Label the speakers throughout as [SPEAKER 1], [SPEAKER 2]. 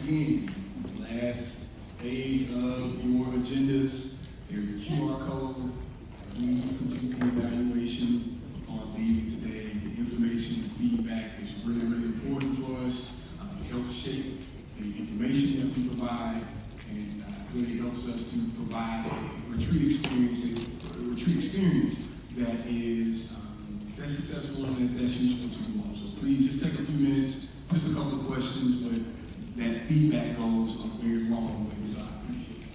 [SPEAKER 1] again, last page of your agendas, there's a QR code. Please complete the evaluation upon leaving today. The information and feedback is really, really important for us. It helps shape the information that we provide, and really helps us to provide a retreat experience that is that's successful and that's useful to you all. So please just take a few minutes, just a couple of questions, but that feedback goes a very long way, so I appreciate it.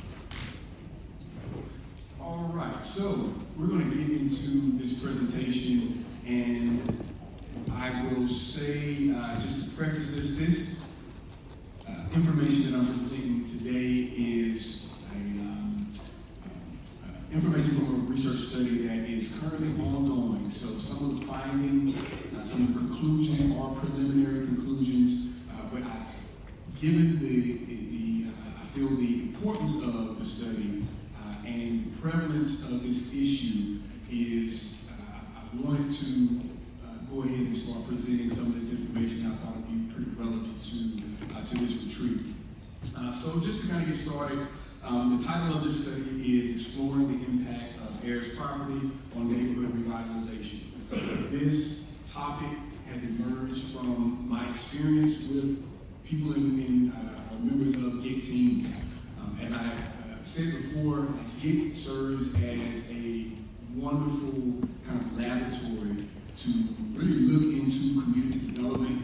[SPEAKER 1] All right, so we're going to get into this presentation, and I will say, just to preface this information that I'm presenting today is information from a research study that is currently ongoing. So some of the findings, some of the conclusions are preliminary conclusions, but I've given I feel the importance of the study and the prevalence of this issue is, I wanted to go ahead and start presenting some of this information I thought would be pretty relevant to this retreat. So just to kind of get started, the title of this study is Exploring the Impact of Heirs Property on Neighborhood Revitalization. This topic has emerged from my experience with people in members of GICH teams. As I have said before, GICH serves as a wonderful kind of laboratory to really look into community development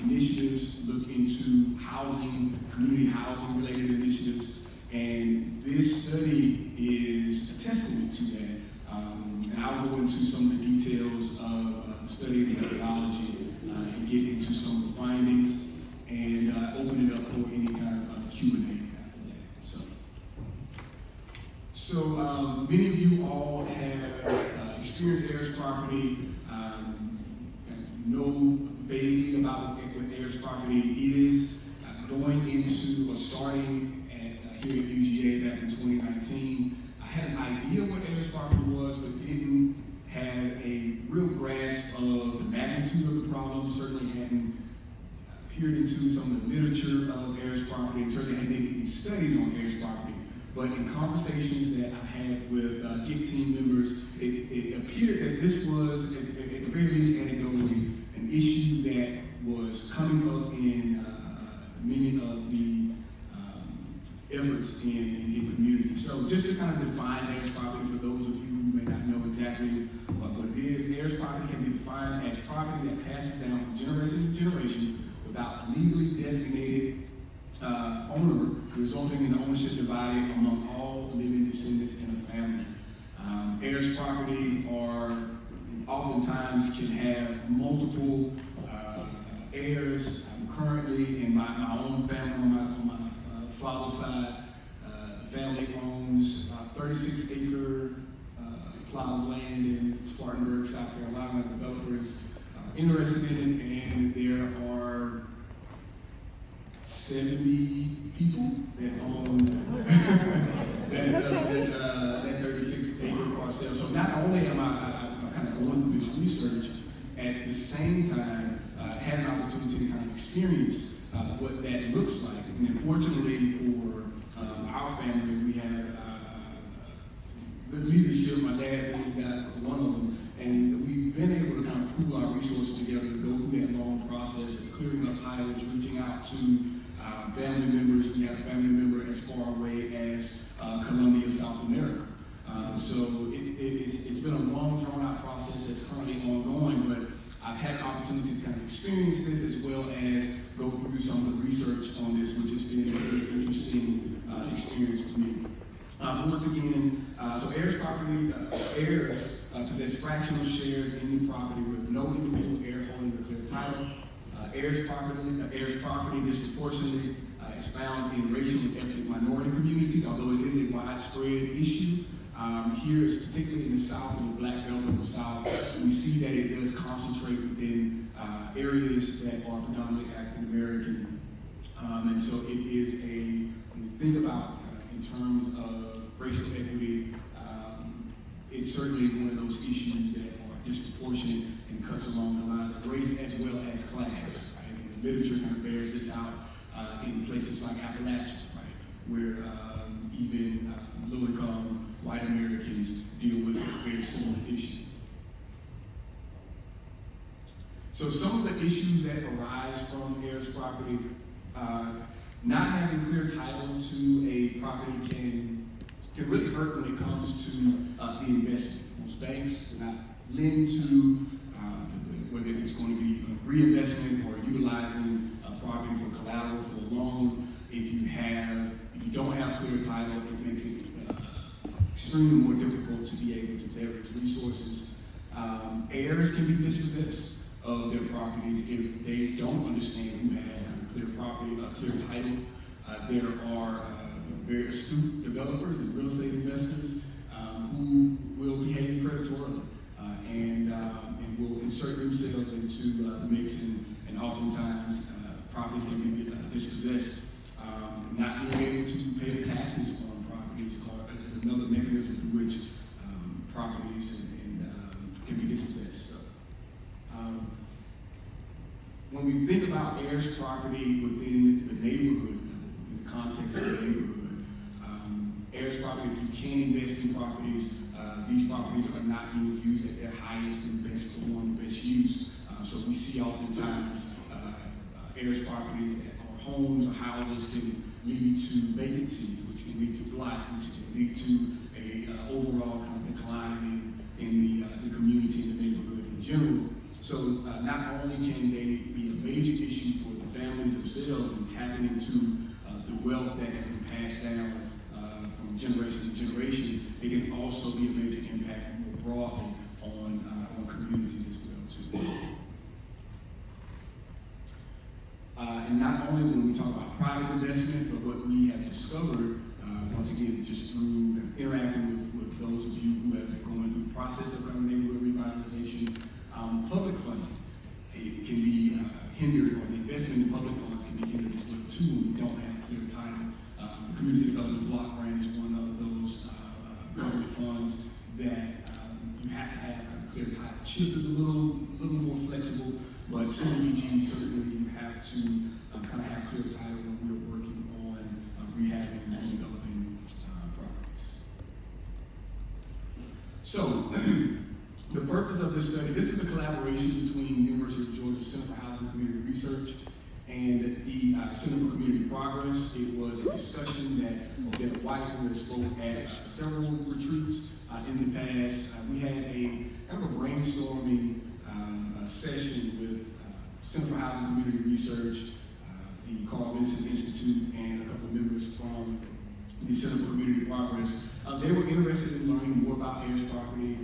[SPEAKER 1] initiatives, look into housing, community housing related initiatives, and this study is a testament to that. And I'll go into some of the details of the study and the methodology and get into some of the findings and open it up for any kind of Q&A after that. So many of you all have experienced heirs property, know vaguely about what heirs property is. Going into or starting here at UGA back in 2019, I had an idea what heirs property was, but didn't have a real grasp of the magnitude of the problem. Certainly hadn't peered into some of the literature of heirs property, and certainly hadn't made any studies on heirs property. But in conversations that I had with GICH team members, it appeared that this was, at the very least anecdotally, an issue that was coming up in many of the efforts in GICH community. So just to kind of define heirs property for those of you who may not know exactly what it is, heirs property can be defined as property that passes down from generation to generation without a legally designated owner, resulting in the ownership divided among all living descendants in a family. Heirs properties are oftentimes can have multiple heirs. Currently, in my own family, on my father's side, the family owns a 36-acre plot of land in Spartanburg, South Carolina. The developer is interested in it, and there are 70 people that own that 36-acre parcel. So not only am I kind of going through this research, at the same time, had an opportunity to kind of experience what that looks like. And unfortunately for our family, we have good leadership. My dad really got one of them, and we've been able to kind of pool our resources together to go through that long process of clearing up titles, reaching out to family members. We have a family member as far away as Colombia, South America. So it's been a long, drawn-out process that's currently ongoing, but I've had an opportunity to kind of experience this as well as go through some of the research on this, which has been a very interesting experience for me. Once again, so heirs property, heirs possess fractional shares in the property with no individual heir holding a clear title. Heirs property disproportionately is found in racial and ethnic minority communities, although it is a widespread issue. Here, is particularly in the South, in the Black Belt of the South, we see that it does concentrate within areas that are predominantly African American. And so it is when we think about in terms of racial equity, it's certainly one of those issues that are disproportionate and cuts along the lines of race as well as class. Right? And the literature kind of bears this out. in places like Appalachia, right, where even low-income white Americans deal with a very similar issue. So some of the issues that arise from heirs property, not having clear title to a property can really hurt when it comes to the investment. Most banks do not lend to, whether it's going to be a reinvestment or utilizing a property for collateral for a loan. If you don't have clear title, it makes it extremely more difficult to be able to leverage resources. Heirs can be dispossessed of their properties if they don't understand who has a clear property, a clear title. There are very astute developers and real estate investors who will behave predatorily and will insert themselves into the mix, and oftentimes properties can be dispossessed. Not being able to pay the taxes on properties is another mechanism through which properties can be dispossessed. So, when we think about heirs property within the neighborhood, within the context of the neighborhood, heirs property, if you can invest in properties, these properties are not being used at their highest and best form, best use. So we see oftentimes heirs properties that are homes or houses can lead to vacancy, which can lead to blight, which can lead to a overall kind of decline in the community and the neighborhood in general. So not only can they be a major issue for the families themselves and tapping into the wealth that has been passed down from generation to generation, it can also be a major impact more broadly on communities as well too. And not only when we talk about private investment, but what we have discovered, once again, just through interacting with those of you who have been going through the process of neighborhood revitalization, public funding, it can be hindered, or the investment in public funds can be hindered as well too when we don't have clear title. The Community Development Block Grant is one of those government funds that you have to have a clear title. CHIP is a little more flexible, but CDBG, certainly you have to kind of have clear title when we're working on rehabbing and developing properties. So, the purpose of this study, this is a collaboration between the University of Georgia Center for Housing and Community Research and the Center for Community Progress. It was a discussion that White has spoke at several retreats in the past. We had a kind of a brainstorming session with Center for Housing and Community Research, the Carl Vincent Institute, and a couple of members from the Center for Community Progress. They were interested in learning more about heirs property.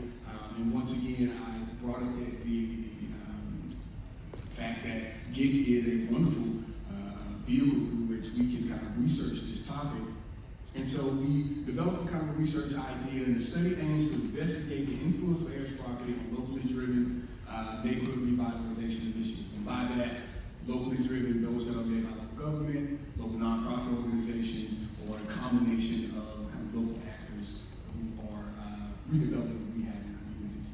[SPEAKER 1] And once again, I brought up the fact that GICH is a wonderful vehicle through which we can kind of research this topic. And so we developed a kind of research idea, and the study aims to investigate the influence of heirs property on locally driven neighborhood revitalization initiatives. And by that, locally driven, those that are led by local government, local nonprofit organizations, or a combination of kind of local actors who are redeveloping and rehabbing communities.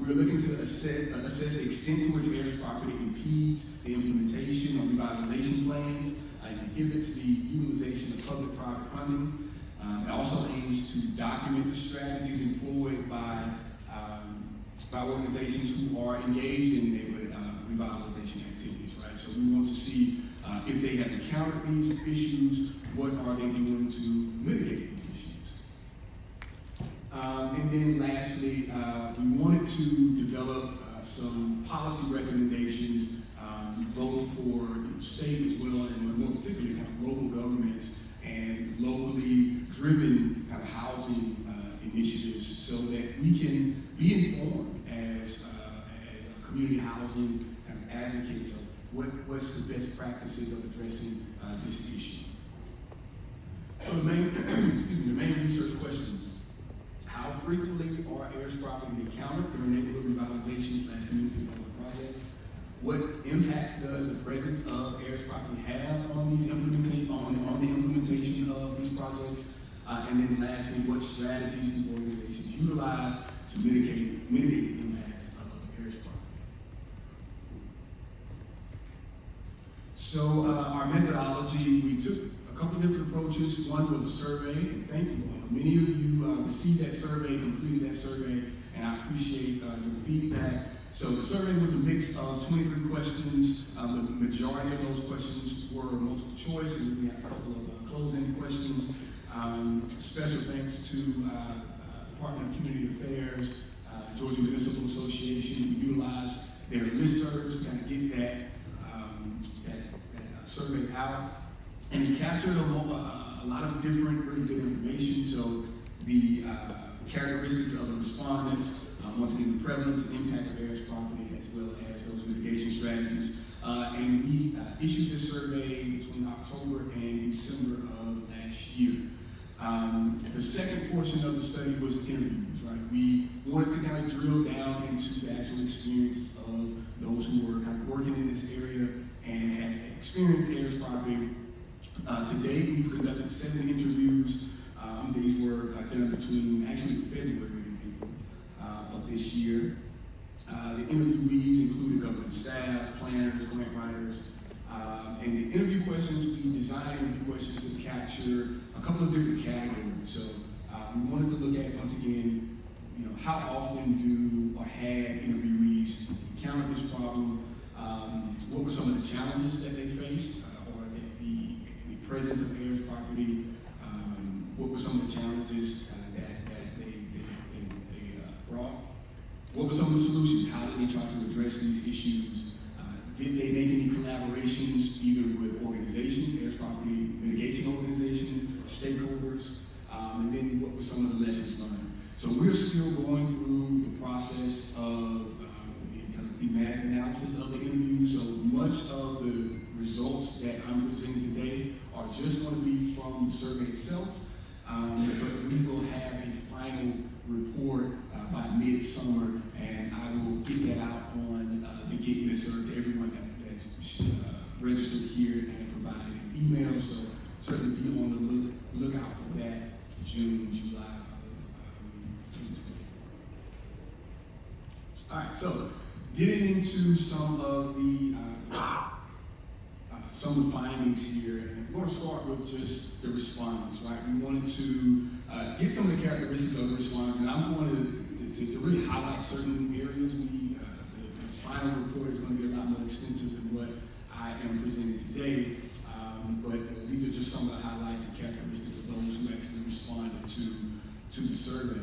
[SPEAKER 1] We're looking to assess the extent to which heirs property impedes the implementation of revitalization plans and inhibits the utilization of public-private funding. It also aims to document the strategies employed by organizations who are engaged in neighborhood revitalization activities, right? So we want to see if they have encountered these issues, what are they doing to mitigate these issues? And then lastly, we wanted to develop some policy recommendations, both for state as well, and more particularly kind of local governments and locally driven kind of housing initiatives, so that we can be informed as community housing kind of advocates of what's the best practices of addressing this issue. So the main research questions: how frequently are heirs properties encountered during neighborhood revitalization / community development projects? What impacts does the presence of heirs property have on the implementation of these projects? And then lastly, what strategies do organizations utilize to mitigate the impacts of heirs property? So our methodology, we took a couple of different approaches. One was a survey, and thank you. Many of you received that survey, completed that survey, and I appreciate your feedback. So the survey was a mix of 23 questions. The majority of those questions were multiple choice, and we had a couple of closing questions. Special thanks to Department of Community Affairs, Georgia Municipal Association. We utilized their listservs to kind of get that survey out, and it captured a lot of different really good information. So the characteristics of the respondents, once again, the prevalence and impact of Heirs property, as well as those mitigation strategies. And we issued this survey between October and December of last year. The second portion of the study was interviews, right? We wanted to kind of drill down into the actual experience of those who were kind of working in this area and had experienced Heirs property. To date, we've conducted 7 interviews. These were done between actually February and April of this year. The interviewees included government staff, planners, grant writers, and the interview questions, we designed interview questions to capture a couple of different categories. So we wanted to look at, once again, how often do or had interviewees encountered this problem? What were some of the challenges that they faced, or the presence of Heirs property? What were some of the challenges that they brought? What were some of the solutions? How did they try to address these issues? Did they make any collaborations either with organizations, Heirs property mitigation organizations, stakeholders? And then what were some of the lessons learned? So we're still going through the process of the kind of thematic analysis of the interview. So much of the results that I'm presenting today are just going to be from the survey itself, but we will have a final report by midsummer, and I will get that out on the GICH listserv to everyone that's registered here and provided an email. So certainly be on the lookout for that June, July of 2024. All right, so getting into some of the findings here, and we're going to start with just the respondents, right? We wanted to get some of the characteristics of the respondents, and I'm going to really highlight certain areas. The final report is going to be a lot more extensive than what I am presenting today, but these are just some of the highlights and characteristics of those who actually responded to the survey.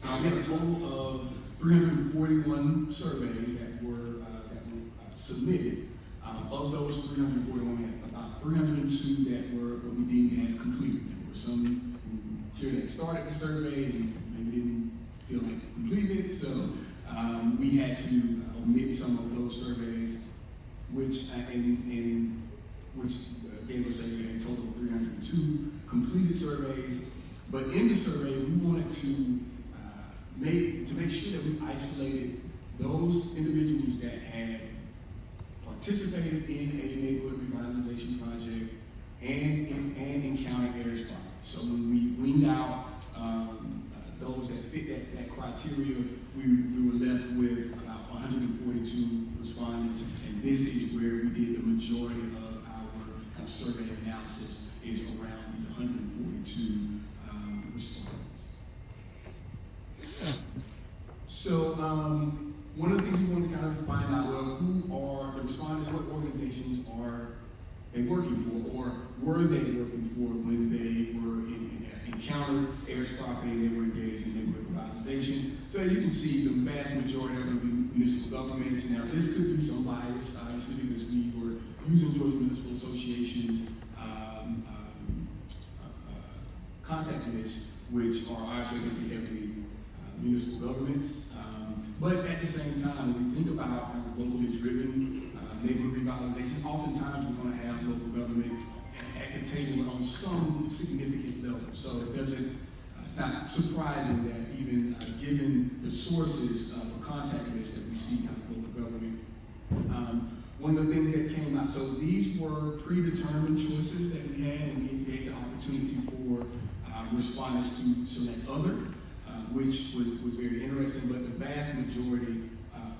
[SPEAKER 1] We had a total of 341 surveys that were submitted. Of those 341, we had about 302 that were what we deemed as completed. There were some who clearly had started the survey and maybe didn't feel like completed it, so we had to omit some of those surveys, which gave us a total of 302 completed surveys. But in the survey, we wanted to make sure that we isolated those individuals that had participated in a neighborhood revitalization project and encountered Heirs property. So when we weaned out those that fit that criteria, we were left with about 142 respondents, and this is where we did the majority of our kind of survey analysis, is around these 142 respondents. So one of the things we want to kind of find out, well, who are the respondents, what organizations are they working for, or were they working for when they were encountered Heirs property and they were engaged in neighborhood revitalization. So as you can see, the vast majority of them be municipal governments. Now this could be some bias, obviously, because we were using Georgia Municipal Association's contact list, which are obviously going to be heavily municipal governments. But at the same time, when we think about locally driven neighborhood revitalization, oftentimes we're going to have local government at the table on some significant level. So it's not surprising that even given the sources for contact lists that we see kind of local government, one of the things that came out, so these were predetermined choices that we had, and we gave the opportunity for respondents to select other, which was very interesting, but the vast majority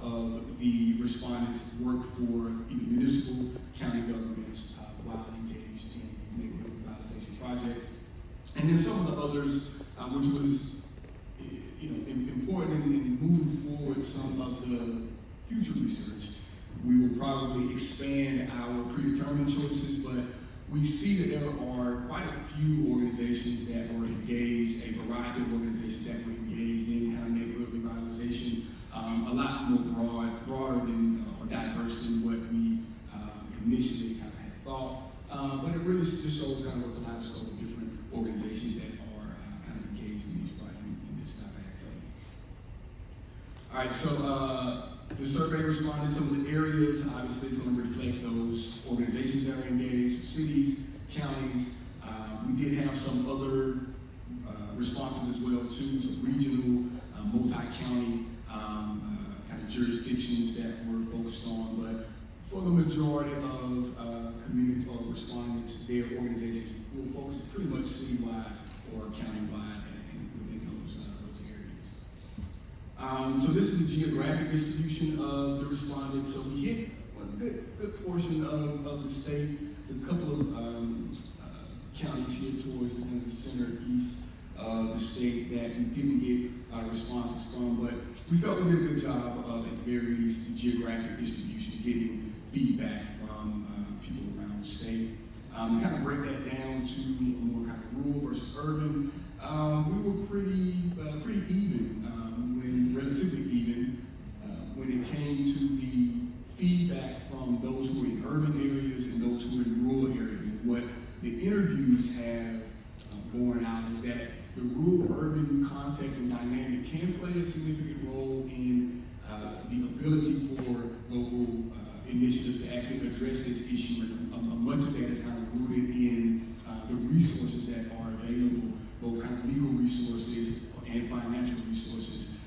[SPEAKER 1] of the respondents worked for either municipal, county government, And then some of the others, which was important in moving forward some of the future research. We will probably expand our predetermined choices, but we see that there are quite a few organizations that were engaged, a variety of organizations that were engaged in kind of neighborhood revitalization, a lot more broader than or diverse than what we initially kind of had thought. But it really just shows kind of a kaleidoscope of different organizations that are kind of engaged in this type of activity. All right, so the survey responded. Some of the areas, obviously, is going to reflect those organizations that are engaged, cities, counties. We did have some other responses as well, too, so regional, multi-county kind of jurisdictions that we're focused on. But for the majority of communities or respondents, their organizations will focus pretty much citywide or countywide within those areas. So this is the geographic distribution of the respondents. So we hit a good portion of the state. There's a couple of counties here towards the kind of center east of the state that we didn't get responses from, but we felt we did a good job of, at the very least, the geographic distribution, getting feedback from people around the state. Kind of break that down to more kind of rural versus urban. We were pretty even, relatively even, when it came to the feedback from those who are in urban areas and those who are in rural areas. And what the interviews have borne out is that the rural-urban context and dynamic can play a significant role in the ability for local initiatives to actually address this issue. And much of that is kind of rooted in the resources that are available, both kind of legal resources and financial resources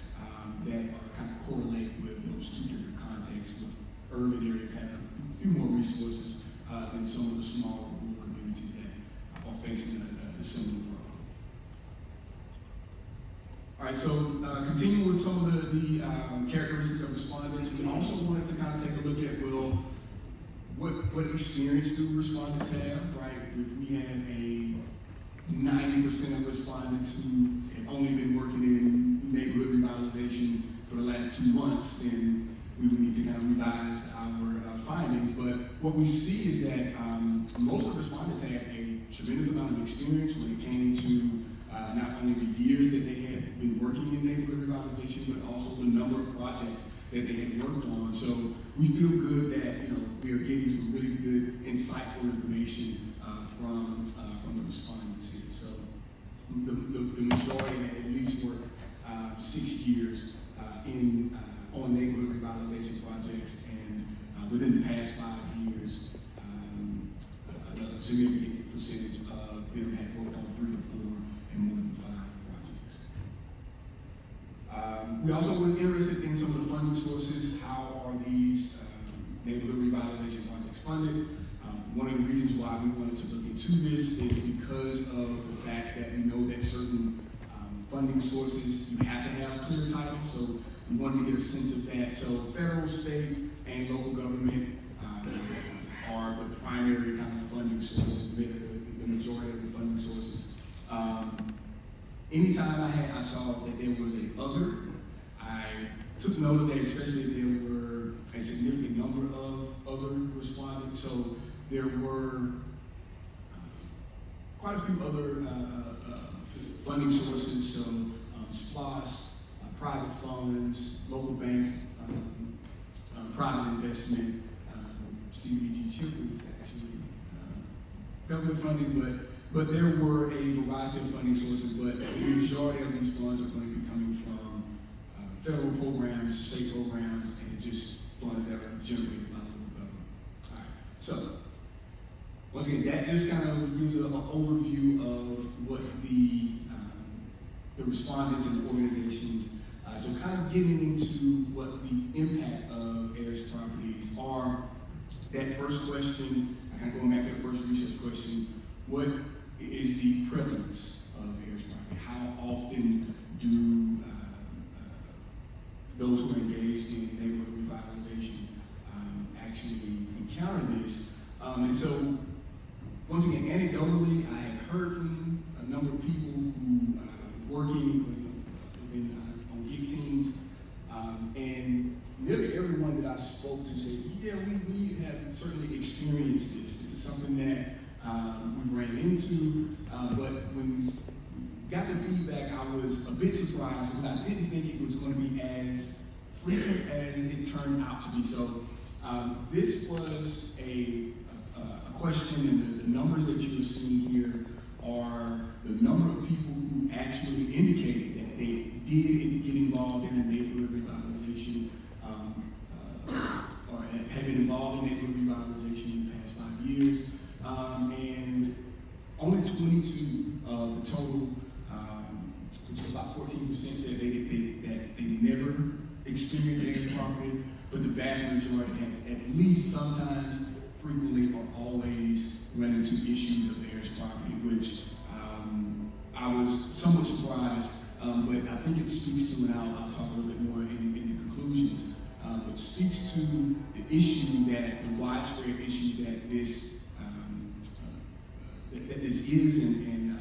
[SPEAKER 1] that are kind of correlate with those two different contexts, with urban areas having a few more resources than some of the smaller rural communities that are facing a similar problem. All right, so continuing with some of the characteristics of respondents, we also wanted to kind of take a look at, well, what experience do respondents have, right? If we had a 90% of respondents who had only been working in neighborhood revitalization for the last 2 months, then we would need to kind of revise our findings. But what we see is that most of the respondents had a tremendous amount of experience when it came to not only the years that they had been working in neighborhood revitalization, but also the number of projects that they had worked on. So we feel good that we are getting some really good, insightful information from the respondents here. So the majority had at least worked 6 years on neighborhood revitalization projects, and within the past 5 years, a significant percentage of them had worked on 3 to 4 and more than 5 projects. We also were interested in some of the funding sources. How are these neighborhood revitalization projects funded? One of the reasons why we wanted to look into this is because of the fact that we know that certain funding sources, you have to have a clear title, so we wanted to get a sense of that. So federal, state, and local government are the primary kind of funding sources, the majority of the funding sources. Anytime I saw that there was a other, I took note of that, especially if there were a significant number of other respondents. So there were quite a few other funding sources, so SPLOST, private funds, local banks, private investment, CBG Children's actually, government funding, but there were a variety of funding sources, but the majority of these funds are going to be coming from federal programs, state programs, and just funds that are generated by local government. All right, so once again, that just kind of gives an overview of what the respondents and organizations, so kind of getting into what the impact of Heirs properties are. That first question, I kind of going back to the first research question, what is the prevalence of Heirs property? How often do those who are engaged in neighborhood revitalization actually encounter this? And so, once again, anecdotally, I had heard from a number of people who working on GICH teams, and nearly everyone that I spoke to said, yeah, we have certainly experienced this. This is something that we ran into, but when we got the feedback, I was a bit surprised because I didn't think it was going to be as frequent as it turned out to be. So this was a question, and the numbers that you are seeing here are the number of people who actually indicated that they did get involved in a neighborhood revitalization or have been involved in neighborhood revitalization in the past 5 years. And only 22 of the total, which is about 14%, said that they never experienced Heirs property, but the vast majority has at least sometimes, frequently, or always run into issues of Heirs property, which I was somewhat surprised, but I think it speaks to, and I'll talk a little bit more in the conclusions, but speaks to the issue that, the widespread issue that this that this is, and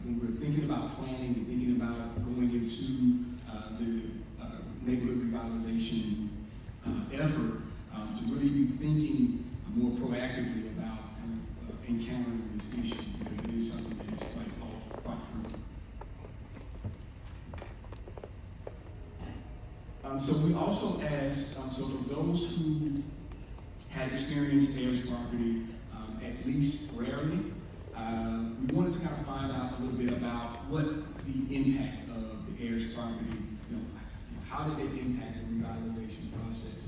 [SPEAKER 1] when we're thinking about planning and thinking about going into the neighborhood revitalization effort, to really be thinking more proactively about encountering this issue, because it is something that is quite frequent. So we also asked, so for those who had experienced Heirs property, at least rarely, we wanted to kind of find out a little bit about what the impact of the Heirs property, how did it impact the revitalization process,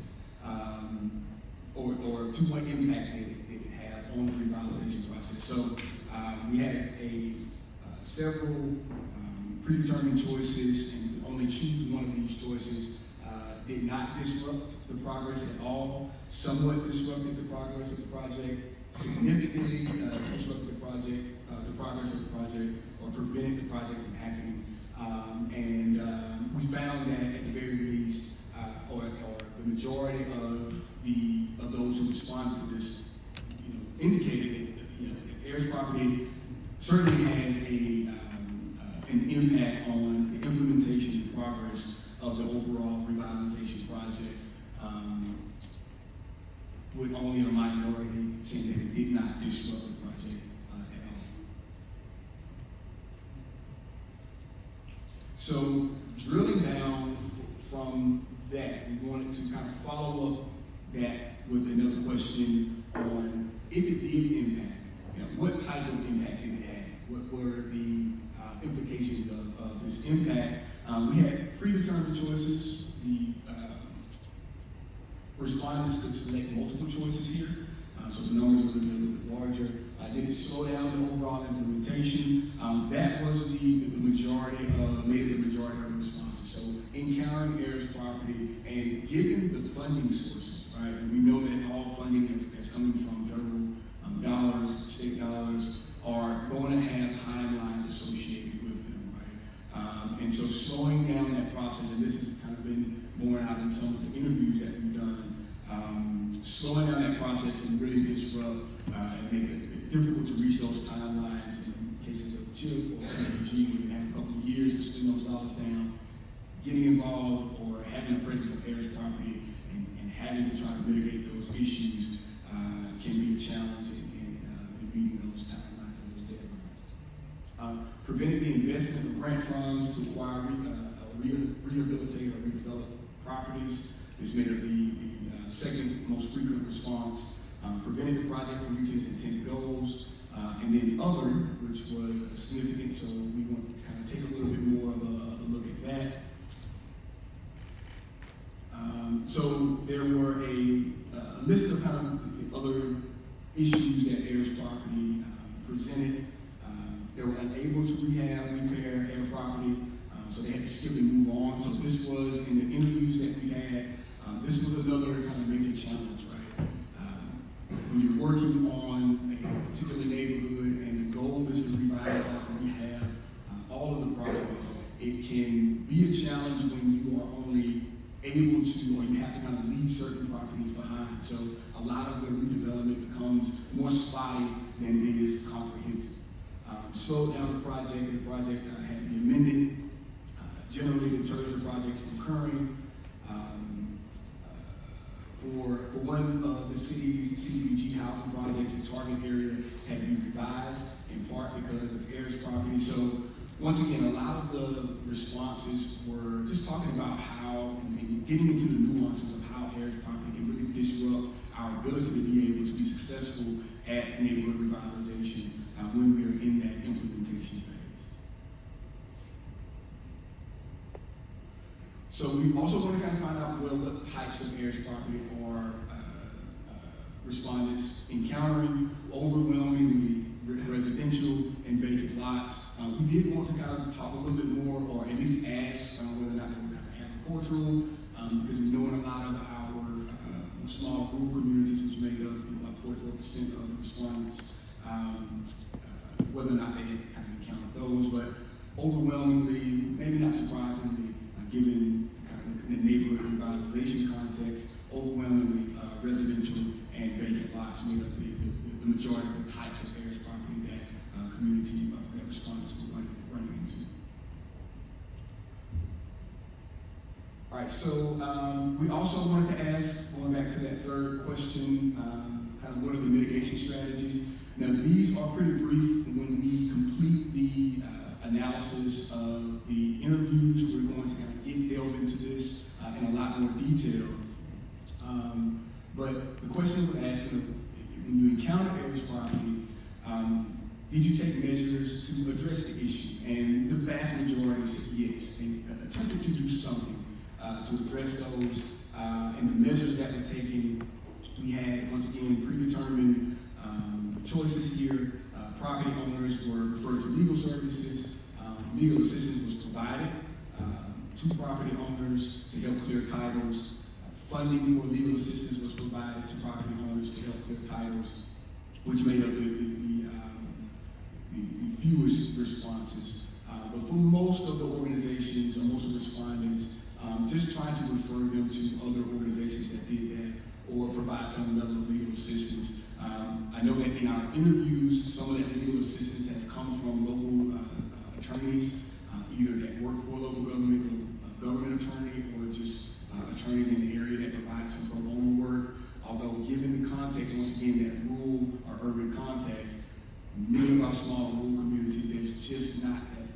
[SPEAKER 1] or to what impact did it have on the revitalization process. So we had several predetermined choices, and we could only choose one of these choices. Did not disrupt the progress at all, somewhat disrupted the progress of the project, significantly disrupted the progress of the project, or prevented the project from happening. And we found that at the very least, or the majority of those who responded to this, indicated that Heirs property certainly has an impact on the implementation and progress of the overall revitalization project, with only a minority saying that it did not disrupt the project at all. So drilling down from that, we wanted to kind of follow up that with another question on if it did impact, what type of impact did it have? What were the implications of this impact? We had predetermined choices. The respondents could select multiple choices here, so the numbers are a little bit larger. Did it slow down the overall implementation? That was the majority of, made it the majority of the responses. So encountering Heirs property and given the funding sources, right? And we know that all funding that's coming from federal dollars, state dollars, are going to have timelines associated with them, right? And so slowing down that process, and this has kind of been borne out in some of the interviews that we've done, slowing down that process can really disrupt and make it difficult to reach those timelines in cases of GICH or CDBG, where you have a couple of years to spend those dollars down. Getting involved or having a presence of Heirs property and having to try to mitigate those issues can be a challenge in meeting those timelines and those deadlines. Preventing the investment of grant funds to acquire, rehabilitate, or redevelop properties. This made it the second most frequent response. Preventing the project from reaching its intended goals. And then the other, which was significant, so we want to kind of take a little bit more of a look at that. So there were a list of kind of other issues that Heirs property presented. They were unable to repair Heirs property, so they had to skip and move on. So this was, in the interviews that we had, this was another kind of major challenge, right? When you're working on a particular neighborhood and the goal is to revitalize and rehab all of the properties, it can be a challenge when you are only able to, or you have to kind of leave certain properties behind. So a lot of the redevelopment becomes more spotty than it is comprehensive. slowed down the project, and the project had to be amended. Generally, the terms of the project concurring. For one of the city's CDBG housing projects, the target area had to be revised in part because of Heirs property. So once again, a lot of the responses were just talking about how, and getting into the nuances of how Heirs property can really disrupt our ability to be able to be successful at neighborhood revitalization when we are in that implementation phase. So we also want to kind of find out, well, what types of Heirs property are respondents encountering. Overwhelmingly residential and vacant lots. We did want to kind of talk a little bit more, or at least ask whether or not they were kind of agricultural, because we know in a lot of our small rural communities, which made up about 44% of the respondents, whether or not they had kind of encountered those. But overwhelmingly, maybe not surprisingly, given kind of the neighborhood revitalization context, overwhelmingly residential and vacant lots made up the majority of the types of Heirs property that community that respondents were running into. All right, so we also wanted to ask, going back to that third question, kind of what are the mitigation strategies? Now, these are pretty brief. When we complete the analysis of the interviews, we're going to kind of delve into this in a lot more detail. But the question we're asking, when you encounter Heirs property, did you take measures to address the issue? And the vast majority said yes. They attempted to do something to address those. And the measures that were taken, we had, once again, predetermined choices here. Property owners were referred to legal services. Legal assistance was provided to property owners to help clear titles. Funding for legal assistance was provided to property owners to help clear titles, which made up the fewest responses. But for most of the organizations, or most of the respondents, just trying to refer them to other organizations that did that or provide some level of legal assistance. I know that in our interviews, some of that legal assistance has come from local attorneys, either that work for local government, or government attorney, or just attorneys in the area that provide some pro bono work. Although given the context, once again, that rural or urban context, many of our small rural communities, there's just not that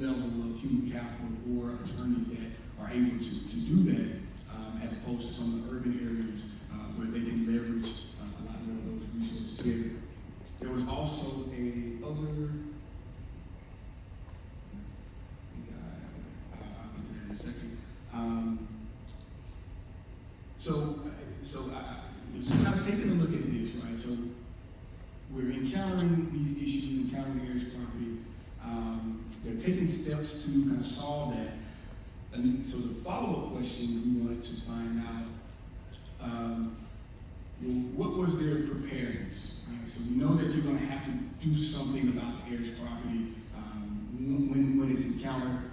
[SPEAKER 1] level of human capital or attorneys that are able to do that, as opposed to some of the urban areas where they can leverage a lot more of those resources together. There was also I'll get to that in a second. So kind of taking a look at this, right? So we're encountering these issues, encountering Heirs property. They're taking steps to kind of solve that. And so the follow-up question we wanted to find out, what was their preparedness? Right? So we know that you're going to have to do something about the Heirs property when it's encountered.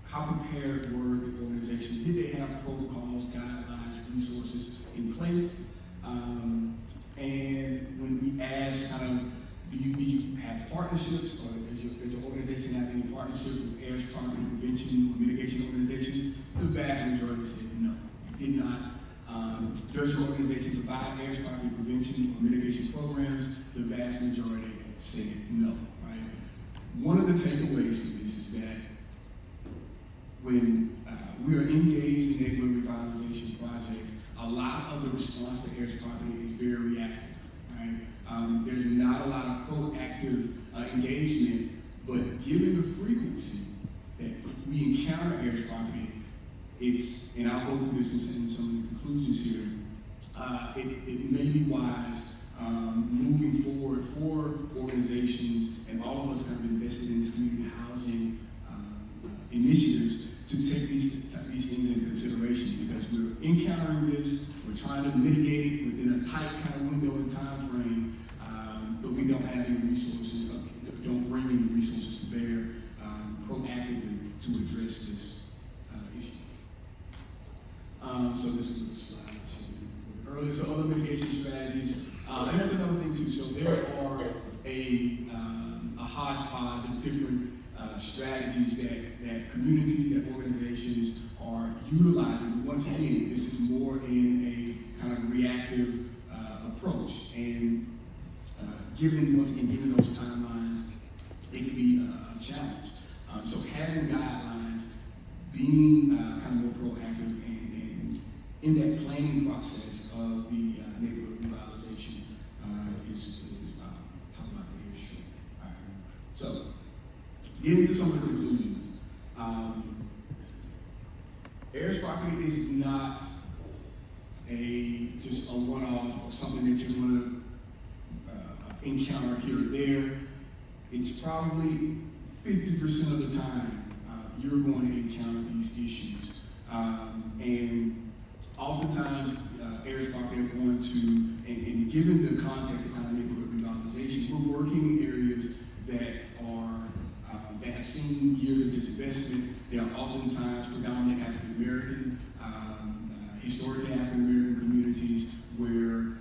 [SPEAKER 1] How prepared were the organizations? Did they have protocols, guidelines, resources in place? And when we asked kind of, did you have partnerships, or does your organization have any partnerships with Heirs property prevention or mitigation organizations? The vast majority said no, it did not. Does your organization provide Heirs property prevention or mitigation programs? The vast majority said no, right? One of the takeaways from this is that when we are engaged in neighborhood revitalization projects, a lot of the response to Heirs property is very reactive, right? There's not a lot of proactive engagement, but given the frequency that we encounter Heirs property, and I'll go through this in some of the conclusions here, it may be wise moving forward for organizations and all of us kind of invested in this community housing initiatives to take these things into consideration, because we're encountering this, we're trying to mitigate it within a tight kind of window and time frame, but we don't have any resources, don't bring any resources to bear proactively to address this issue. So this is what the slide showed earlier. So other mitigation strategies, and that's another thing too. So there are, of a hodgepodge of different strategies that communities, that organizations are utilizing. Once again, this is more in a kind of reactive approach, and given those timelines, it can be a challenge. So having guidelines, being kind of more proactive, and in that planning process of the neighborhood revitalization is talking about the issue. All right. So, getting to some of the conclusions. Heirs property is not just a one-off or something that you're going to encounter here or there. It's probably 50% of the time you're going to encounter these issues. And oftentimes, heirs property are going to, and given the context of kind of neighborhood revitalization, we're working in areas that have seen years of disinvestment. They are oftentimes predominantly African American, historically African American communities where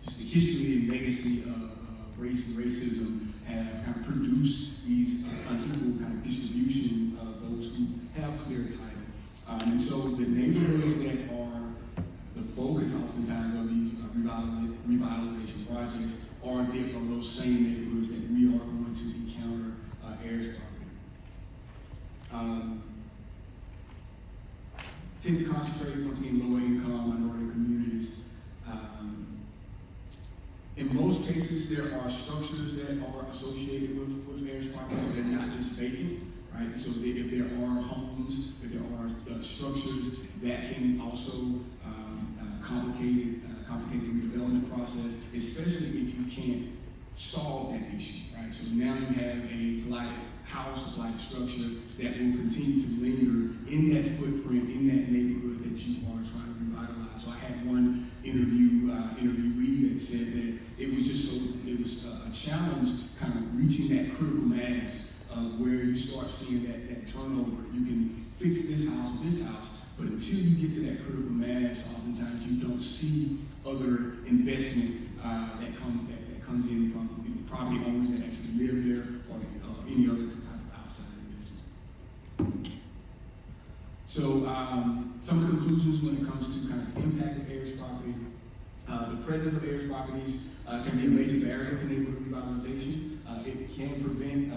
[SPEAKER 1] just the history and legacy of race and racism have kind of produced these unequal kind of distribution of those who have clear title. And so the neighborhoods that are the focus oftentimes of these revitalization projects are those same neighborhoods that we are going to encounter heirs property. Tend to concentrate once again lower income, minority communities. In most cases, there are structures that are associated with heirs property, so they're not just vacant, right? So if there are homes, if there are structures that can also complicate the redevelopment process, especially if you can't solve that issue, right? So now you have a blighted house, a blighted structure that will continue to linger in that footprint, in that neighborhood that you are trying to revitalize. So I had one interviewee that said that it was a challenge kind of reaching that critical mass of where you start seeing that turnover. You can fix this house, but until you get to that critical mass, oftentimes you don't see other investment that comes in from property owners that actually live there or any other type of outside investment. So some of the conclusions when it comes to kind of impact of heirs property. The presence of heirs properties can be a major barrier to neighborhood revitalization. It can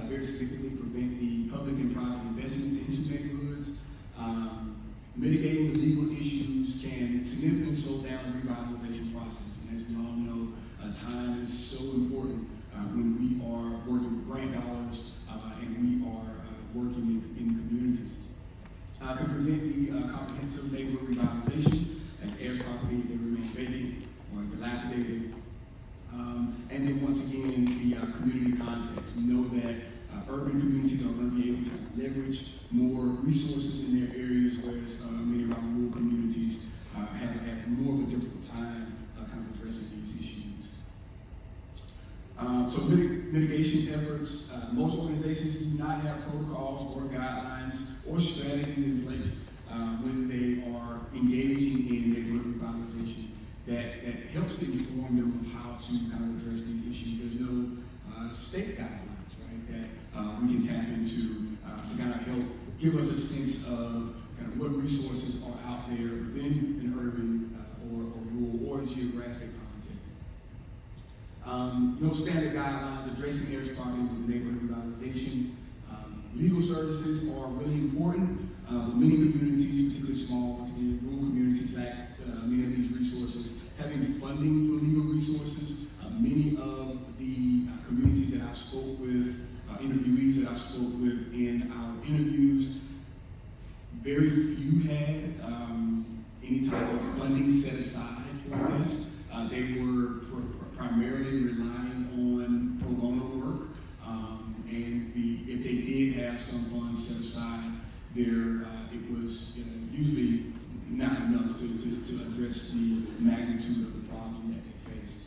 [SPEAKER 1] very significantly prevent the public and private investments into neighborhoods. Mitigating the legal issues can significantly slow down the revitalization process. And as we all know, time is so important when we are working with grant dollars and we are working in communities. Can prevent the comprehensive neighborhood revitalization as heirs property they remain vacant or dilapidated. And then once again, the community context. We know that urban communities are going to be able to leverage more resources in their areas, whereas many of our rural communities have more of a difficult time kind of addressing these issues. So mitigation efforts. Most organizations do not have protocols or guidelines or strategies in place when they are engaging in neighborhood revitalization that helps to inform them on how to kind of address these issues. There's no state guidelines, right, that we can tap into to kind of help give us a sense of kind of what resources are out there within an urban or rural or geographic context. No standard guidelines addressing heirs properties with neighborhood revitalization. Legal services are really important. Many communities, particularly small, rural communities, lack many of these resources. Having funding for legal resources, many of the communities that I've spoke with, interviewees that I spoke with in our interviews, very few had any type of funding set aside for this. They were primarily relying on pro bono work, and if they did have some funds set aside, it was usually not enough to address the magnitude of the problem that they faced.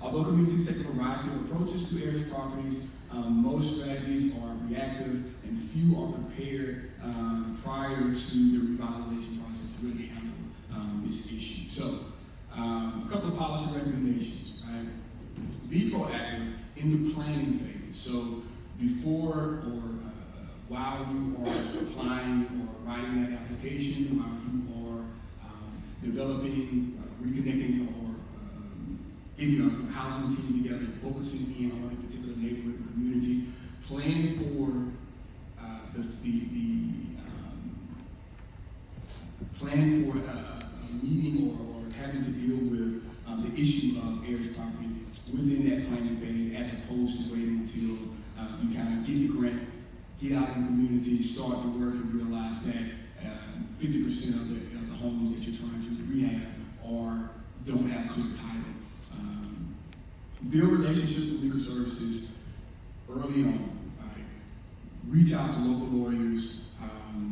[SPEAKER 1] Although communities take a variety of approaches to heirs properties, most strategies are reactive and few are prepared prior to the revitalization process to really handle this issue. So, a couple of policy recommendations, right? Be proactive in the planning phase. So before or while you are applying or writing that application, while you are developing, reconnecting, or getting a housing team together and focusing in on a particular neighborhood or community, plan for a meeting or having to deal with the issue of heirs property within that planning phase, as opposed to waiting until you kind of get the grant, get out in the community, start the work, and realize that 50% of the homes that you're trying to rehab don't have clear title. Build relationships with legal services early on. Reach out to local lawyers.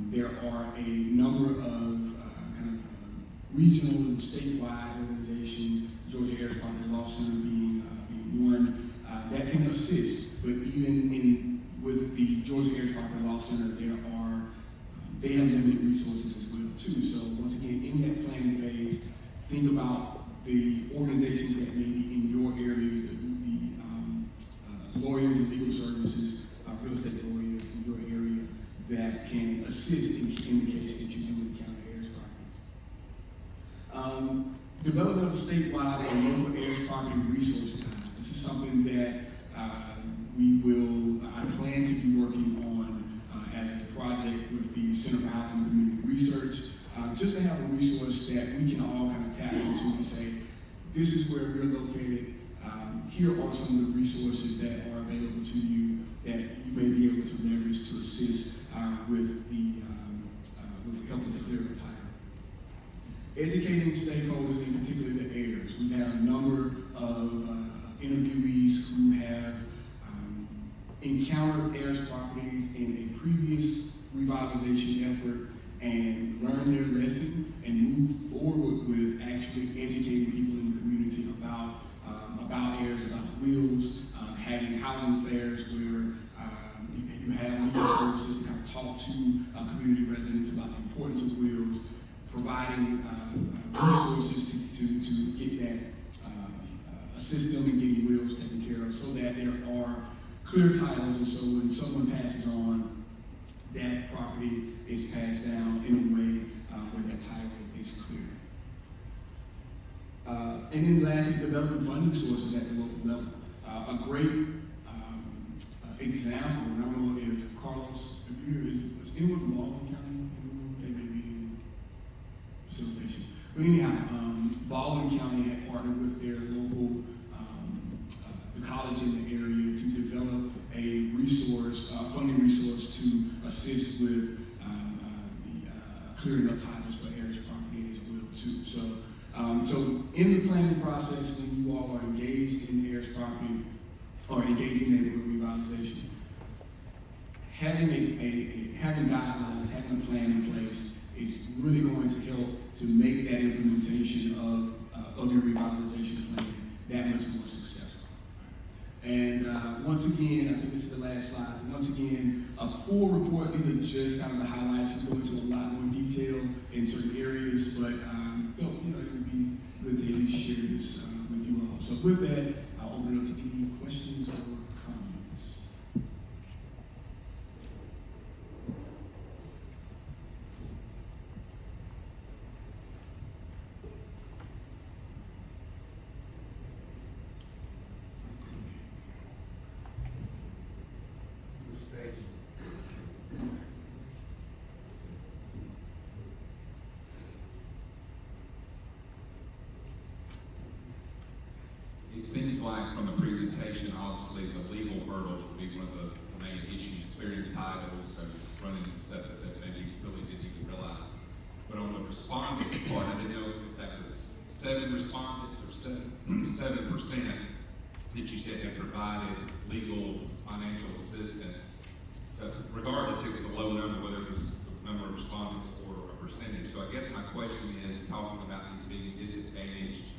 [SPEAKER 1] There are a number of regional and statewide organizations, Georgia Heirs Property Law Center being one, that can assist. But even with the Georgia Heirs Property Law Center, they have limited resources as well too. So once again, in that planning phase, think about the organizations that may be in your areas, that would be lawyers and legal services, real estate lawyers in your area that can assist in the case that you do encounter heirs property. Development of statewide or local heirs property resource time. This is something that I plan to be working on as a project with the Center for Housing and Community Research, just to have a resource that we can all kind of tap into and say, this is where we're located. Here are some of the resources that are available to you that you may be able to leverage to assist with helping to clear up title. Educating stakeholders, and particularly the heirs. We've had a number of interviewees who have encountered heirs properties in a previous revitalization effort and learned their lesson and moved forward with actually educating people in the community about heirs, about wills, having housing fairs where you have legal services to kind of talk to community residents about the importance of wills, providing resources to get that, assist them in getting wills taken care of so that there are clear titles, and so when someone passes on, that property is passed down in a way where that title is clear. And then lastly, developing funding sources at the local level. A great example, and I don't know if Carlos is anyone from Baldwin County? They may be in facilitation. But anyhow, Baldwin County had partnered with their local the college in the area to develop a resource, funding resource to assist with the clearing up titles for heirs property as well too. So in the planning process, when you all are engaged in heirs property or engaged in neighborhood revitalization, having having guidelines, having a plan in place is really going to help to make that implementation of your revitalization plan that much more successful. And once again, I think this is the last slide. Once again, a full report. These are just kind of the highlights. We go into a lot more detail in certain areas, but it would be good to at least share this with you all. So with that, I'll open it up to any questions or comments.
[SPEAKER 2] It seems like from the presentation, obviously the legal hurdles would be one of the main issues, clearing titles and running stuff that maybe really didn't even realize. But on the respondents part, I didn't know if that was 7 respondents or 7% that you said had provided legal financial assistance. So regardless, it was a low number, whether it was the number of respondents or a percentage. So I guess my question is, talking about these being disadvantaged,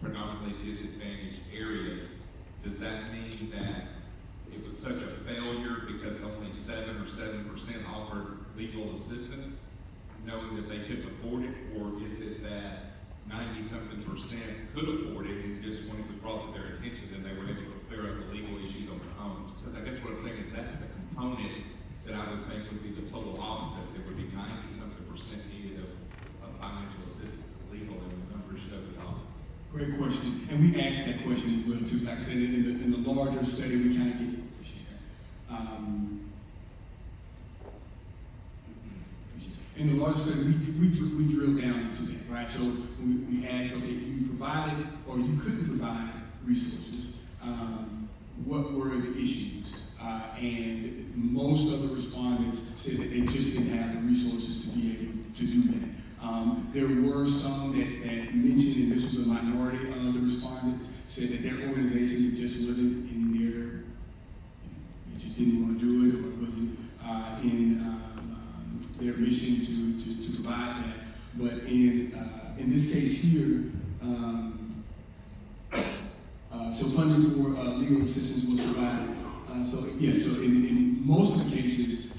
[SPEAKER 2] predominantly disadvantaged areas, does that mean that it was such a failure because only 7% offered legal assistance, knowing that they couldn't afford it, or is it that 98% 90-something% could afford it, and just when it was brought to their attention, then they were able to clear up the legal issues on their homes. Because I guess what I'm saying is that's the component that I would think would be the total opposite. There would be 90-something% needed of financial assistance, legal, and the numbers show the opposite.
[SPEAKER 1] Great question, and we asked that question as well too. Like I said, in the larger study, we kind of get in the larger study, we drill down into that, right? So we asked, okay, you provided or you couldn't provide resources. What were the issues? And most of the respondents said that they just didn't have the resources to be able to do that. There were some that mentioned, and this was a minority of the respondents, said that their organization just wasn't in their, they just didn't want to do it, or it wasn't in their mission to provide that. But in this case here, so funding for legal assistance was provided. So in most of the cases,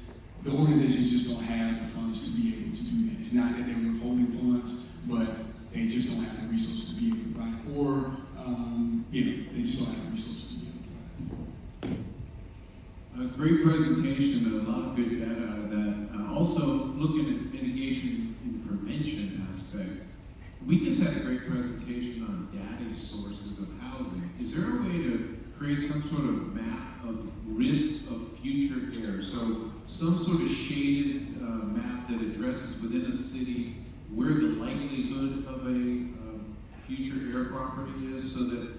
[SPEAKER 1] the organizations just don't have the funds to be able to do that. It's not that they're withholding funds, but they just don't have the resources to be able to provide, or they just don't have the resources to be able to provide.
[SPEAKER 3] A great presentation and a lot of good data out of that. Also, looking at mitigation and prevention aspects, we just had a great presentation on data sources of housing. Is there a way to create some sort of map of risk of future air? So some sort of shaded map that addresses within a city where the likelihood of a future air property is, so that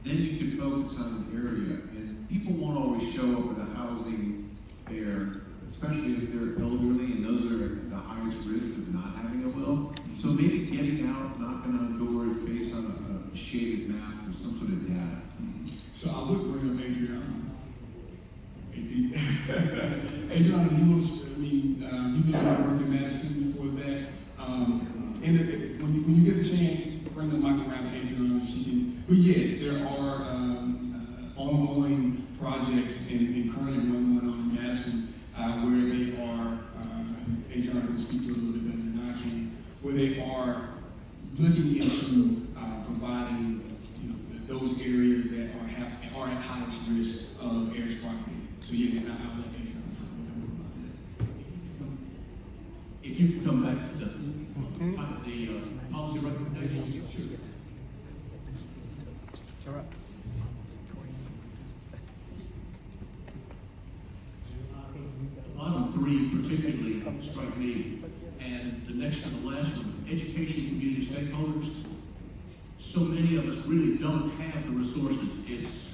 [SPEAKER 3] then you can focus on an area. And people won't always show up at a housing fair, especially if they're elderly, and those are at the highest risk of not having a will. So maybe getting out, knocking on doors based on a shaded map or some sort of data.
[SPEAKER 1] So I would bring up Adriana. Adriana, you've been doing work in Madison for that. When you get the chance, bring the mic around to Adriana. She can. But yes, there are ongoing projects and currently one going on in Madison where they are. Adriana can speak to it a little bit better than I can. Where they are looking into providing those areas that are at highest risk of Heirs property. So yeah, I'll let Adriana talk a little bit about that.
[SPEAKER 4] If you could come back to the policy recommendations. Sure. The bottom three particularly strike me, and the next to the last one, education community stakeholders. So many of us really don't have the resources. It's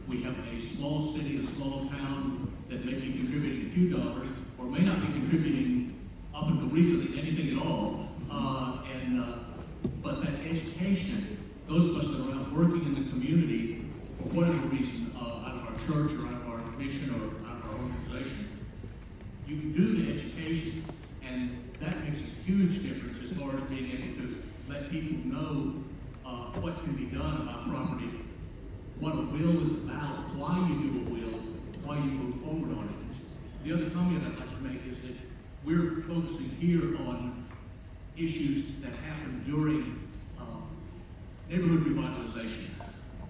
[SPEAKER 4] we have a small city, a small town that may be contributing a few dollars, or may not be contributing up until recently anything at all. But that education, those of us that are out working in the community for whatever reason, out of our church or out of our mission or out of our organization, you can do the education, and that makes a huge difference as far as being able to let people know what can be done about property, what a will is about, why you do a will, why you move forward on it. The other comment I'd like to make is that we're focusing here on issues that happen during neighborhood revitalization,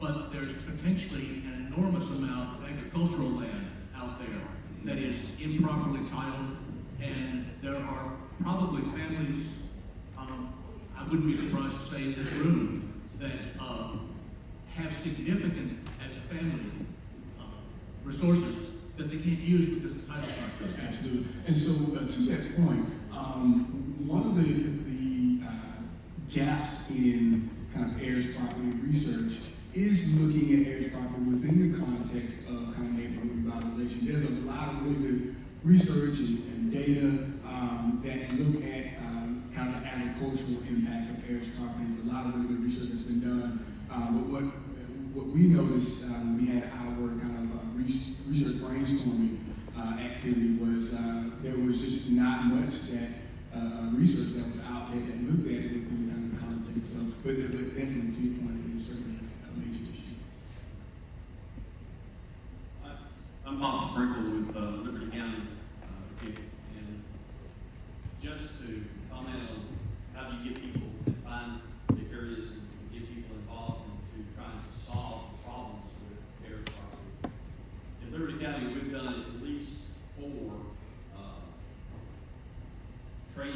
[SPEAKER 4] but there's potentially an enormous amount of agricultural land out there that is improperly titled, and there are probably families, I wouldn't be surprised to say in this room, that have significant, as a family, resources that they can't use because the title's not good.
[SPEAKER 1] Absolutely. And so to that point, one of the gaps in kind of Heirs property research is looking at Heirs property within the context of kind of neighborhood revitalization. There's a lot of really good research and data that look at kind of the agricultural impact of Heirs properties. A lot of really good research that's been done. But what we noticed when we had our kind of research brainstorming activity was there was just not much that research that was out there that looked at it within kind of the context. So, but definitely to your point, it is certainly a major issue.
[SPEAKER 5] I'm Bob Sprinkle with Liberty County, and just to comment on how do you get people to find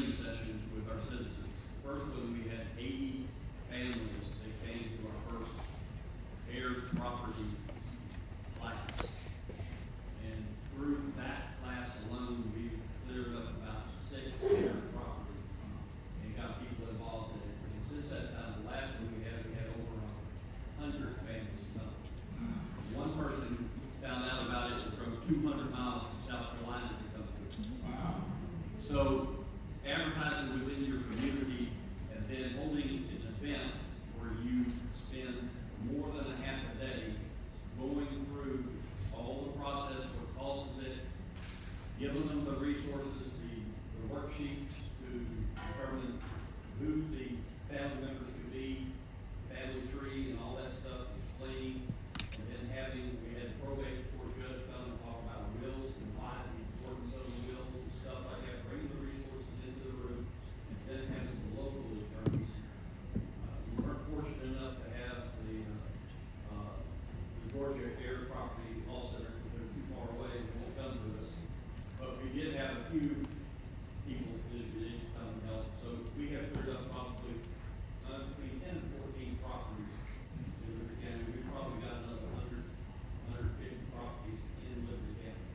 [SPEAKER 5] training sessions with our citizens. First one, we had 80 families that came to our first Heirs property class. And through that class alone, we've cleared up about 6 Heirs property and got people involved in it. And since that time, the last one we had over 100 families come. One person found out about it and drove 200 miles from South Carolina to come to it.
[SPEAKER 1] Wow.
[SPEAKER 5] So advertising within your community and then holding an event where you spend more than a half a day going through all the process, what causes it, giving them the resources, the worksheet to determine who the family members could be, family tree and all that stuff, explaining, and then we had probate court judge come and talk about wills and why the importance of the wills and stuff like that, bringing the resources into the room, and then having some local attorneys. We weren't fortunate enough to have the Georgia Heirs property law center because they're too far away and they won't come to us. But we did have a few people that did come and help. So we have cleared up probably between 10 and 14 properties in Liberty County. We've probably got another 150 properties in Liberty County.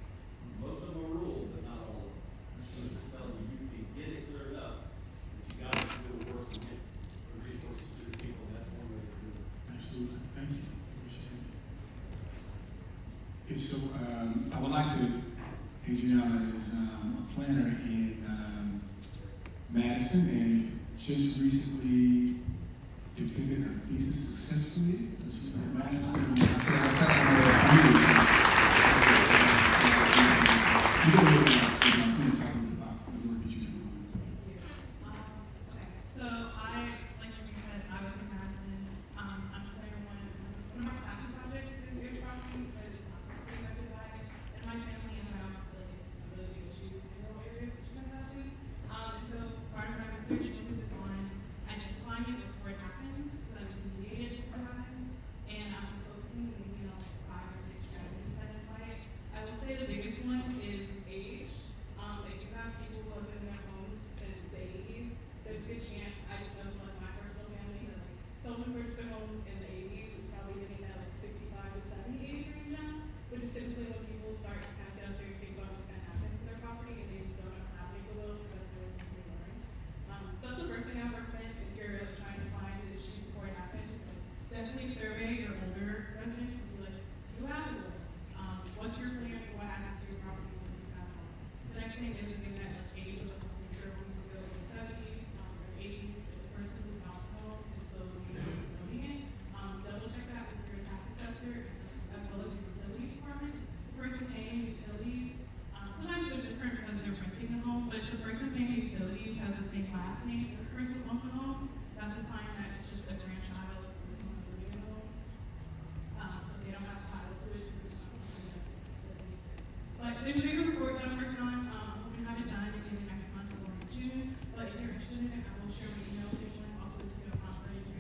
[SPEAKER 5] Most of them are rural, but not all of them. So just telling you, you can get it cleared up, but you got to do the work and get the resources to the people. And that's one way to do it.
[SPEAKER 1] Absolutely. Thank you. Appreciate it. Okay, so I would like to, Adriana is a planner in Madison and just recently defended her thesis successfully. So she's been a master's student. I sat on her years. You know what I'm going to talk about the work that you're doing.
[SPEAKER 6] Okay, so like you said, I live in Madison. I'm planning one of my passion projects is Heirs property, but it's not personally that divided. And my family and I also feel like it's a really big issue in rural areas, which is my passion. And so part of my research focuses on identifying it before it happens, so that we can mediate it before it happens. And I'm focusing maybe on 5 or 6 strategies to identify it. I will say the biggest one is age. If you have people who have been in their homes since the 80s, there's a good chance, I just know from like my personal family, that like someone who purchased their home in the 80s is probably getting that like 65 to 70 age range now, which is typically when people start to kind of get up there and think about what's going to happen to their property, and they just don't know how to make a will because that's the way something learned. So that's the first thing I would recommend if you're like, trying to find an issue before it happens. Like, definitely survey your older residents and be like, do you have a will? What's your plan for what happens to your property once you pass on? The next thing is again that like, age of the home. If your homes were built in the 70s or 80s, if the person who bought the home is still owning it, double check that with your tax assessor as well as your utilities department. The person paying utilities, sometimes they're different because they're renting the home, but if the person paying utilities has the same last name as the person who owned the home, that's a sign that it's just a grandchild of the person who's living in the home. So they don't have title to it. But there's a bigger report that I'm working on. I'm hoping to have it done in next month or in June. But if you're interested in it, I will share my email with you. Also, you can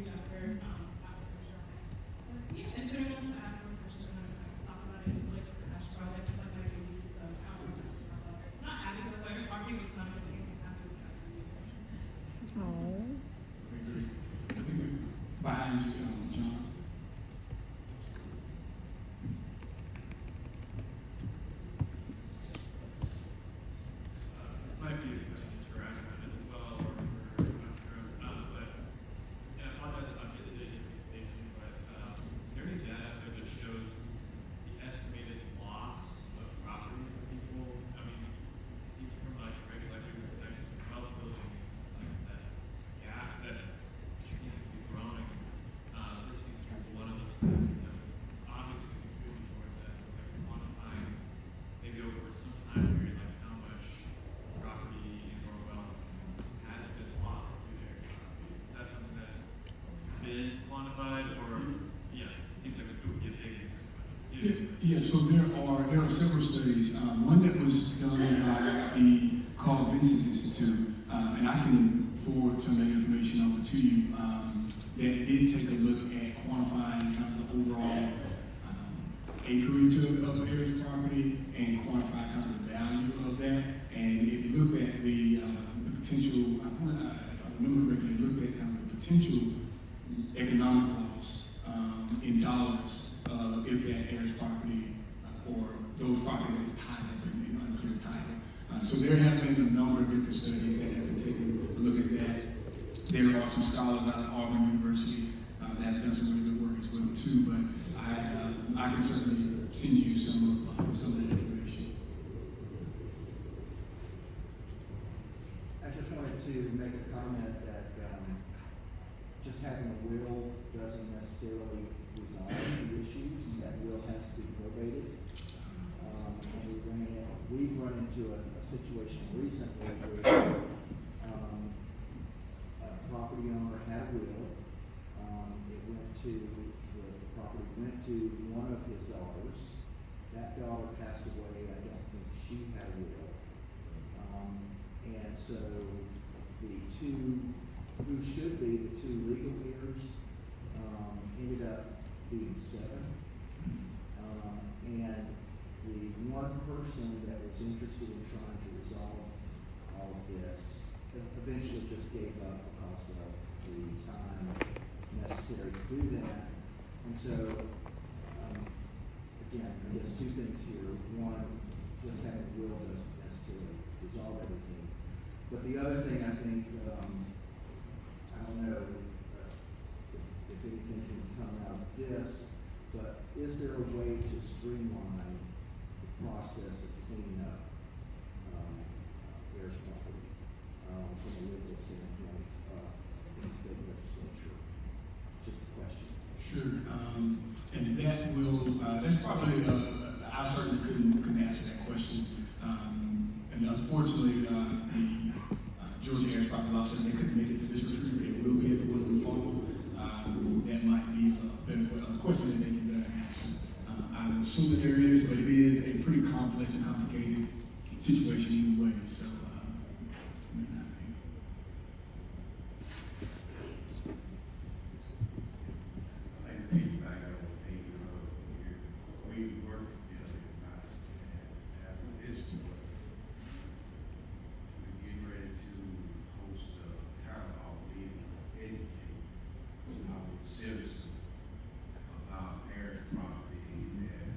[SPEAKER 6] reach out there after the show. Yeah, and if anyone wants to ask more questions, I'm going to talk about it. It's like a passion project. It's like my baby, so I always have to talk about it. I'm not happy with what you're talking. It's not a good thing. I'm happy with that.
[SPEAKER 1] Very good. I think we're behind you, John.
[SPEAKER 7] This might be a question for Ashman as well, or for but and I apologize if I missed it in your presentation, but is there any data out there that shows the estimated loss of property for people? I mean, even from like a racial equity protection, wealth building, like that gap that seems to be growing. This seems to be one of those things that would obviously contribute towards that. So like quantifying maybe over some time period, like how much property or wealth has been lost due to air property. Is that something that has been quantified, or yeah, it seems like it would be a big issue.
[SPEAKER 1] Yeah, so there are several studies. One that was done by the Carl Vincent Institute, and I can forward some of that information over to you. That did take a look at quantifying kind of the overall acreage of Heirs property and quantify kind of the value of that. And if you look at the potential potential economic loss in dollars if that heirs property or those properties at the time have been in unclear title. So there have been a number of different studies that have been taking a look at that. There are some scholars out of Auburn University that have done some really good work as well too. But I can certainly send you some of that information.
[SPEAKER 8] I just wanted to make a comment that just having a will doesn't necessarily resolve the issues. That will has to be probated. And we've run into a situation recently where a property owner had a will. The property went to one of his daughters. That daughter passed away. I don't think she had a will. And so the two, who should be the two legal heirs, ended up being seven. And the one person that was interested in trying to resolve all of this eventually just gave up because of the time necessary to do that. And so, again, I guess two things here. One, just having a will doesn't necessarily resolve everything. But the other thing I think, I don't know if anything can come out of this, but is there a way to streamline the process of cleaning up heirs property from a legal standpoint in the state legislature? Just a question.
[SPEAKER 1] Sure, and that will, that's probably, I certainly couldn't answer that question. And unfortunately, the Georgia Heirs Property Law Center, they couldn't make it to this retreat, but they will be at the one in the fall. That might be a question that they can better answer. I would assume that there is, but it is a pretty complex and complicated situation either way, so it may not be.
[SPEAKER 9] We work together in the United States as an institute. We're getting ready to host a town hall meeting, educate our citizens about heirs property and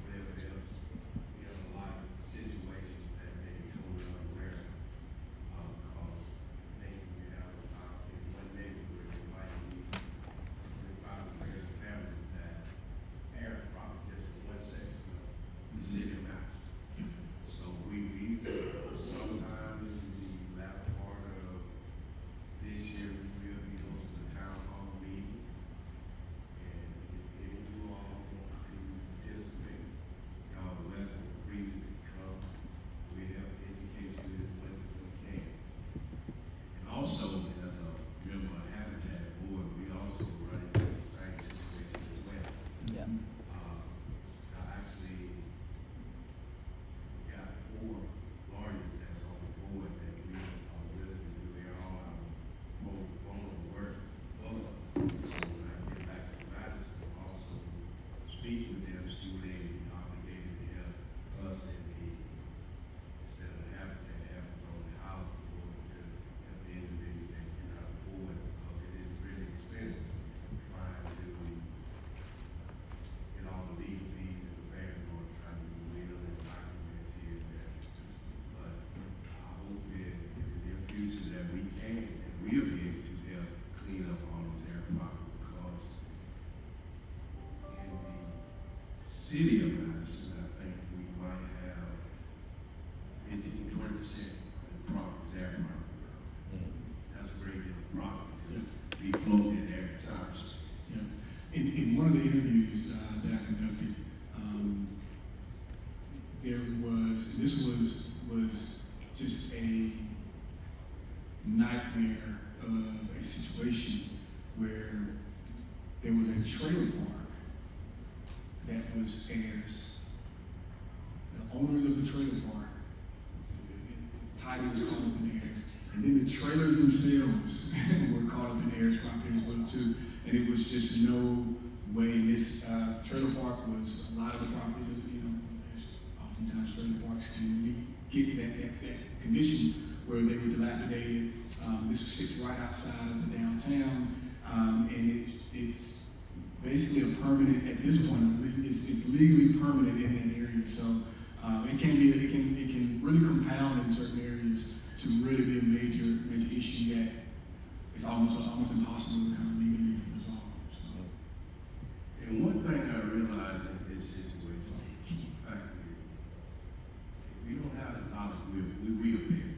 [SPEAKER 9] whatever else, life situations that they be totally unaware of, because maybe we have in one neighborhood, it might be 25 or 30 families that heirs property just in one section of the city of Madison. So we sometime in the latter part of this year, we will be hosting a town hall meeting. And if you all want to participate, y'all are welcome, free to come. We help educate you as much as we can. And also, as a member of Habitat Board, we also run into the same situation as well.
[SPEAKER 8] Yeah.
[SPEAKER 9] I actually got 4 lawyers that's on the board that we are willing to do their all our most vulnerable work for us. So when I get back to Madison, I'll also speak with them, see what they be obligated to help us in the, instead of Habitat help us on the housing board to help the individual that cannot afford it, because it is really expensive trying to get all the legal fees and the family board trying to do will and documents here and there. But I hope that in the near future that we can and will be able to help clean up all those air problems, because in the city of Madison, I think we might have 15 to 20% of the properties air property. That's a great deal of property just be floating in there in cyberspace.
[SPEAKER 1] Yeah. In one of the interviews that I conducted, there was, and this was just a nightmare of a situation where there was a trailer park that was heirs. The owners of the trailer park, the title was called up in heirs, and then the trailers themselves were called up in heirs property as well too. And it was just no way. And this trailer park was a lot of the properties, there's oftentimes trailer parks can get to that condition. where they were dilapidated. This sits right outside of the downtown, and it's basically a permanent, at this point, it's legally permanent in that area. So it can really compound in certain areas to really be a major issue that it's almost impossible to kind of legally resolve. So.
[SPEAKER 9] And one thing I realize in this situation, the key factor is, if we don't have the knowledge, we will perish.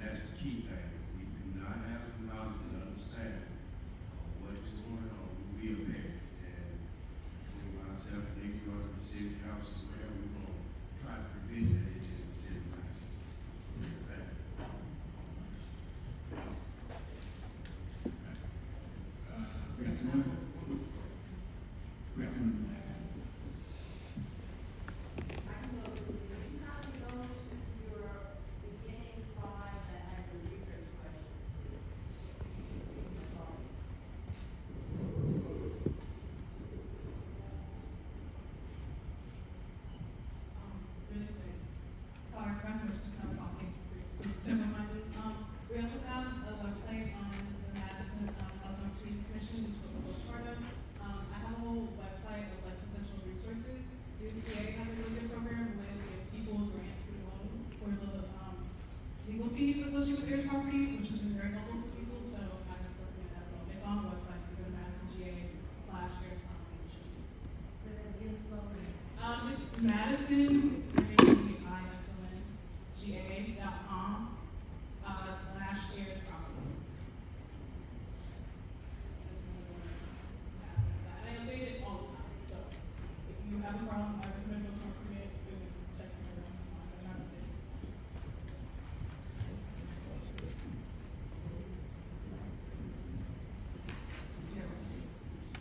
[SPEAKER 9] That's the key thing. If we do not have the knowledge and understanding of what is going on, we will perish. And between myself and Nick, going to the city council, where we're going to try to prevent that issue in the city council. Thank you.
[SPEAKER 1] We got one. We got one.
[SPEAKER 6] Really quick. Sorry, my question sounds talking. We also have a website on the Madison Housing Street Commission, which is a local part of. I have a whole website of like potential resources. USDA has a really good program where they give people grants and loans for the legal fees associated with Heirs property, which has been very helpful for people. So I would recommend that as well. It's on the website. You go to MadisonGA/Heirs property. It's Madison, MadisonGA.com/Heirs property. I update it all the time, so if you have a problem, I recommend go for a permit, check your grants and lines. I'm not updating.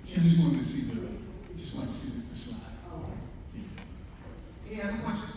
[SPEAKER 1] She just wanted to see the slide.
[SPEAKER 10] Yeah, I have a question.